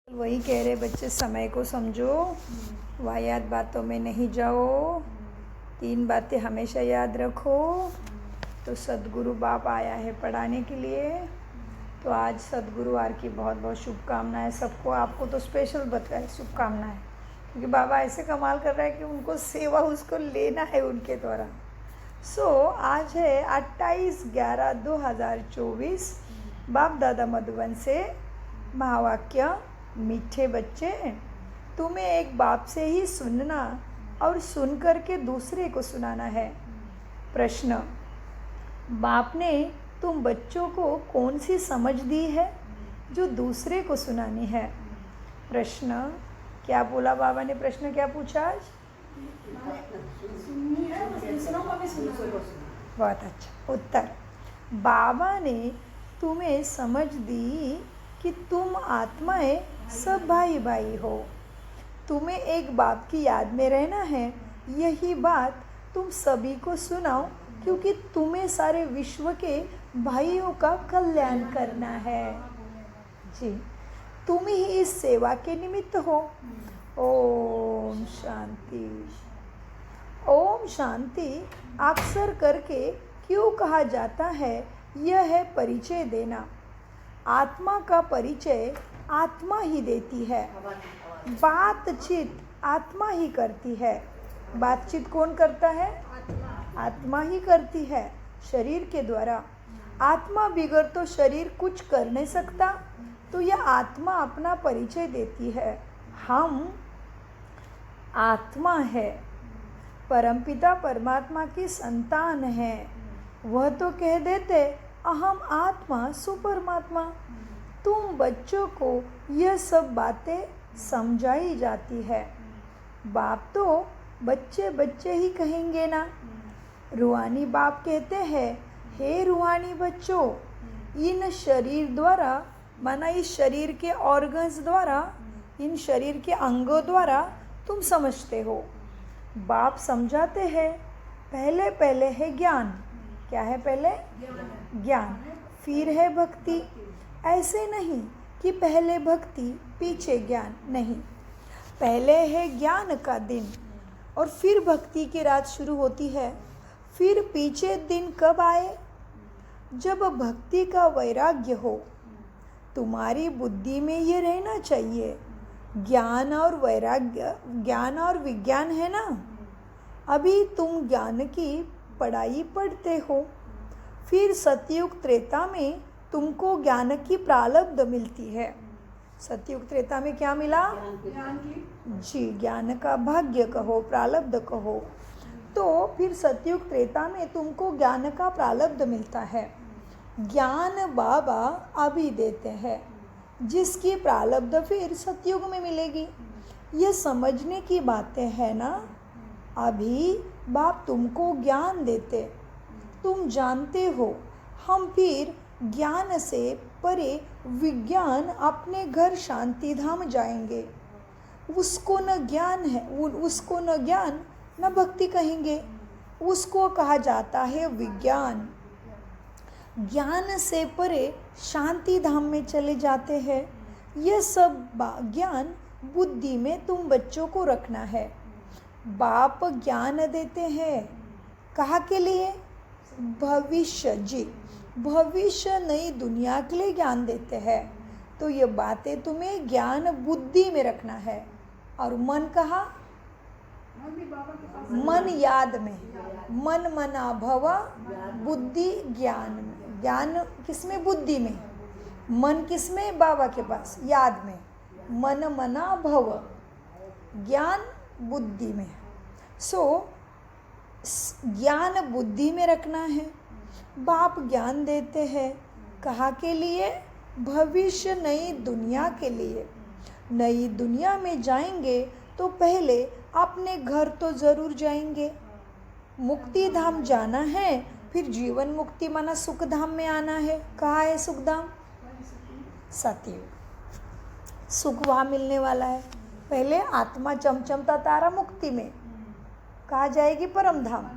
वही कह रहे बच्चे, समय को समझो, वाहियात बातों में नहीं जाओ, 3 बातें हमेशा याद रखो। तो सदगुरु बाप आया है पढ़ाने के लिए। तो आज सदगुरुवार की बहुत बहुत शुभकामनाएं सबको। आपको तो स्पेशल बताए शुभकामनाएं, क्योंकि बाबा ऐसे कमाल कर रहा है कि उनको सेवा उसको लेना है उनके द्वारा। आज है 28/11/2024। बाप दादा मधुबन से महावाक्य। मीठे बच्चे, तुम्हें एक बाप से ही सुनना और सुन कर के दूसरे को सुनाना है। प्रश्न, बाप ने तुम बच्चों को कौन सी समझ दी है जो दूसरे को सुनानी है? प्रश्न, क्या बोला बाबा ने? प्रश्न क्या पूछा आज? बहुत अच्छा उत्तर। बाबा ने तुम्हें समझ दी कि तुम आत्माएं सब भाई भाई हो। तुम्हें एक बाप की याद में रहना है। यही बात तुम सभी को सुनाओ, क्योंकि तुम्हें सारे विश्व के भाइयों का कल्याण करना है। जी, तुम ही इस सेवा के निमित्त हो। ओम शांति। ओम शांति अक्सर करके क्यों कहा जाता है? यह है परिचय देना। आत्मा का परिचय आत्मा ही देती है। बातचीत आत्मा ही करती है। बातचीत कौन करता है? आत्मा ही करती है, शरीर के द्वारा। आत्मा बिगड़ तो शरीर कुछ कर नहीं सकता। तो यह आत्मा अपना परिचय देती है। हम आत्मा है, परमपिता परमात्मा की संतान है। वह तो कह देते अहम आत्मा सुपरमात्मा। तुम बच्चों को यह सब बातें समझाई जाती है। बाप तो बच्चे बच्चे ही कहेंगे ना। रूहानी बाप कहते हैं, हे रूहानी बच्चों, इन शरीर द्वारा, माना इस शरीर के ऑर्गन्स द्वारा, इन शरीर के अंगों द्वारा तुम समझते हो। बाप समझाते हैं, पहले पहले है ज्ञान। क्या है पहले? ज्ञान। फिर है भक्ति। ऐसे नहीं कि पहले भक्ति पीछे ज्ञान, नहीं। पहले है ज्ञान का दिन और फिर भक्ति की रात शुरू होती है। फिर पीछे दिन कब आए? जब भक्ति का वैराग्य हो। तुम्हारी बुद्धि में ये रहना चाहिए, ज्ञान और वैराग्य, ज्ञान और विज्ञान है ना। अभी तुम ज्ञान की पढ़ाई पढ़ते हो। फिर सतयुग त्रेता में तुमको ज्ञान की प्रारब्ध मिलती है। सतयुग त्रेता में क्या मिला? ज्ञान की। जी, ज्ञान का भाग्य कहो, प्रारब्ध कहो। तो फिर सतयुग त्रेता में तुमको ज्ञान का प्रारब्ध मिलता है। ज्ञान बाबा अभी देते हैं, जिसकी प्रारब्ध फिर सतयुग में मिलेगी। ये समझने की बातें हैं ना। अभी बाप तुमको ज्ञान देते, तुम जानते हो। हम फिर ज्ञान से परे विज्ञान अपने घर शांति धाम जाएंगे। उसको न ज्ञान है, उसको न ज्ञान न भक्ति कहेंगे। उसको कहा जाता है विज्ञान। ज्ञान से परे शांति धाम में चले जाते हैं। यह सब ज्ञान बुद्धि में तुम बच्चों को रखना है। बाप ज्ञान देते हैं, कहाँ के लिए? भविष्य। जी, भविष्य नई दुनिया के लिए ज्ञान देते हैं। तो ये बातें तुम्हें ज्ञान बुद्धि में रखना है। और मन कहाँ? मन याद में। मन मना भव, बुद्धि ज्ञान में। ज्ञान किसमें? बुद्धि में। मन किसमें? बाबा के पास, याद में। मन मना भव, ज्ञान बुद्धि में। ज्ञान बुद्धि में रखना है। बाप ज्ञान देते हैं, कहाँ के लिए? भविष्य नई दुनिया के लिए। नई दुनिया में जाएंगे तो पहले अपने घर तो ज़रूर जाएंगे। मुक्ति धाम जाना है, फिर जीवन मुक्ति माना सुख धाम में आना है। कहाँ है सुख धाम? सतयुग। सुख वहाँ मिलने वाला है। पहले आत्मा चमचमता तारा मुक्ति में, कहाँ जाएगी? परम धाम।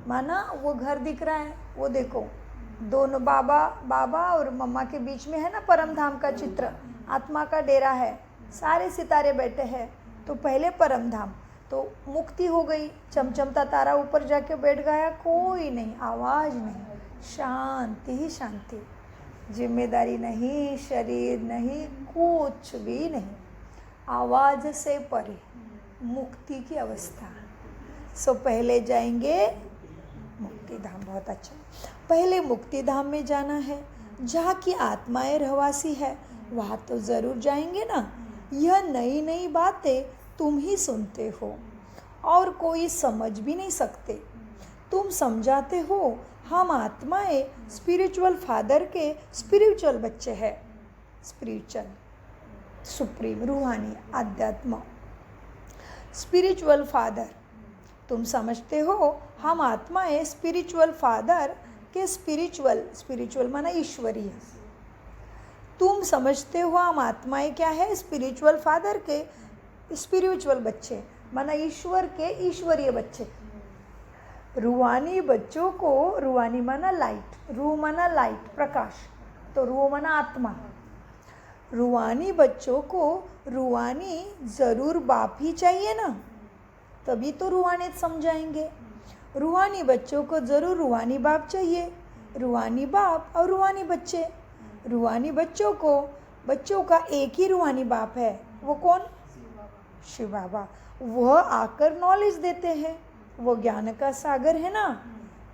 माना वो घर दिख रहा है, वो देखो, दोनों बाबा और मम्मा के बीच में है ना परम धाम का चित्र। आत्मा का डेरा है। सारे सितारे बैठे हैं, तो पहले परम धाम, तो मुक्ति हो गई। चमचमता तारा ऊपर जाके बैठ गया, कोई नहीं, आवाज़ नहीं, शांति ही शांति, जिम्मेदारी नहीं, शरीर नहीं, कुछ भी नहीं, आवाज़ से परे, मुक्ति की अवस्था। सो पहले जाएंगे मुक्ति धाम। बहुत अच्छा, पहले मुक्ति धाम में जाना है, जहाँ की आत्माएं रहवासी है, वहाँ तो ज़रूर जाएंगे ना। यह नई नई बातें तुम ही सुनते हो और कोई समझ भी नहीं सकते। तुम समझाते हो, हम आत्माएं स्पिरिचुअल फादर के स्पिरिचुअल बच्चे हैं। स्पिरिचुअल, सुप्रीम, रूहानी, आध्यात्म, स्पिरिचुअल फादर। तुम समझते हो, हम आत्माएं स्पिरिचुअल फादर के स्पिरिचुअल माना ईश्वरीय। तुम समझते हो, हम आत्माएं क्या है, स्पिरिचुअल फादर के स्पिरिचुअल बच्चे माना ईश्वर के ईश्वरीय बच्चे। रूहानी बच्चों को, रूहानी माना लाइट, रूह माना लाइट, प्रकाश, तो रूह माना आत्मा। रूहानी बच्चों को रूहानी ज़रूर बाप ही चाहिए ना, तभी तो रूहानियत समझाएंगे। रूहानी बच्चों को ज़रूर रूहानी बाप चाहिए, रूहानी बाप और रूहानी बच्चे। रूहानी बच्चों को, बच्चों का एक ही रूहानी बाप है, वो कौन? शिव बाबा। वह आकर नॉलेज देते हैं, वो ज्ञान का सागर है ना।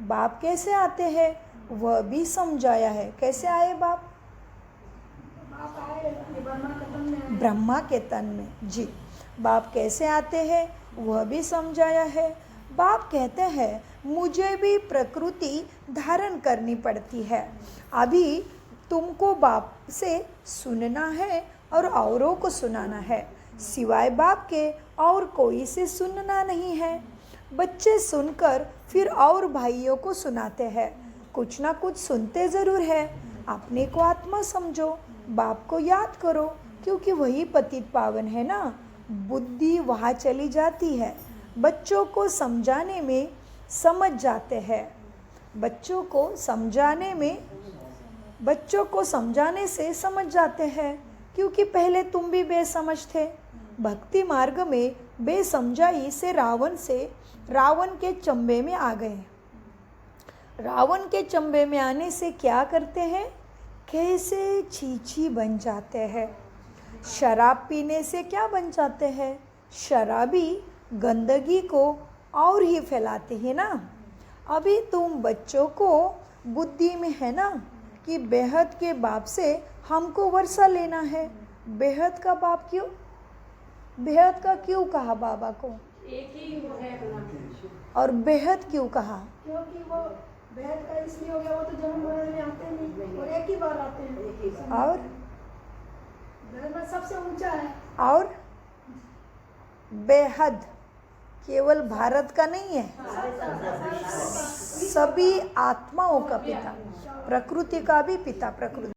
बाप कैसे आते हैं वह भी समझाया है। कैसे आए बाप? ब्रह्मा के तन में जी। बाप कैसे आते हैं वह भी समझाया है। बाप कहते हैं, मुझे भी प्रकृति धारण करनी पड़ती है। अभी तुमको बाप से सुनना है और औरों को सुनाना है, सिवाय बाप के और कोई से सुनना नहीं है। बच्चे सुनकर फिर और भाइयों को सुनाते हैं, कुछ ना कुछ सुनते ज़रूर है। अपने को आत्मा समझो, बाप को याद करो, क्योंकि वही पतित पावन है ना। बुद्धि वहाँ चली जाती है, बच्चों को समझाने में समझ जाते हैं। बच्चों को समझाने से समझ जाते हैं, क्योंकि पहले तुम भी बेसमझ थे। भक्ति मार्ग में बेसमझाई से रावण के चंबे में आ गए। रावण के चंबे में आने से क्या करते हैं? कैसे छीछी बन जाते हैं। शराब पीने से क्या बन जाते हैं? शराबी गंदगी को और ही फैलाते हैं ना। अभी तुम बच्चों को बुद्धि में है ना कि बेहद के बाप से हमको वर्षा लेना है। बेहद का बाप क्यों? बेहद का क्यों कहा बाबा को? एक ही है अपना। और बेहद क्यों कहा? क्योंकि वो बेहद का इसलिए हो गया, वो तो जन्म मरण में आते नहीं और एक ही बार आते हैं। और धर्म सबसे ऊंचा है। और बेहद केवल भारत का नहीं है, सभी आत्माओं का पिता, प्रकृति का भी पिता। प्रकृति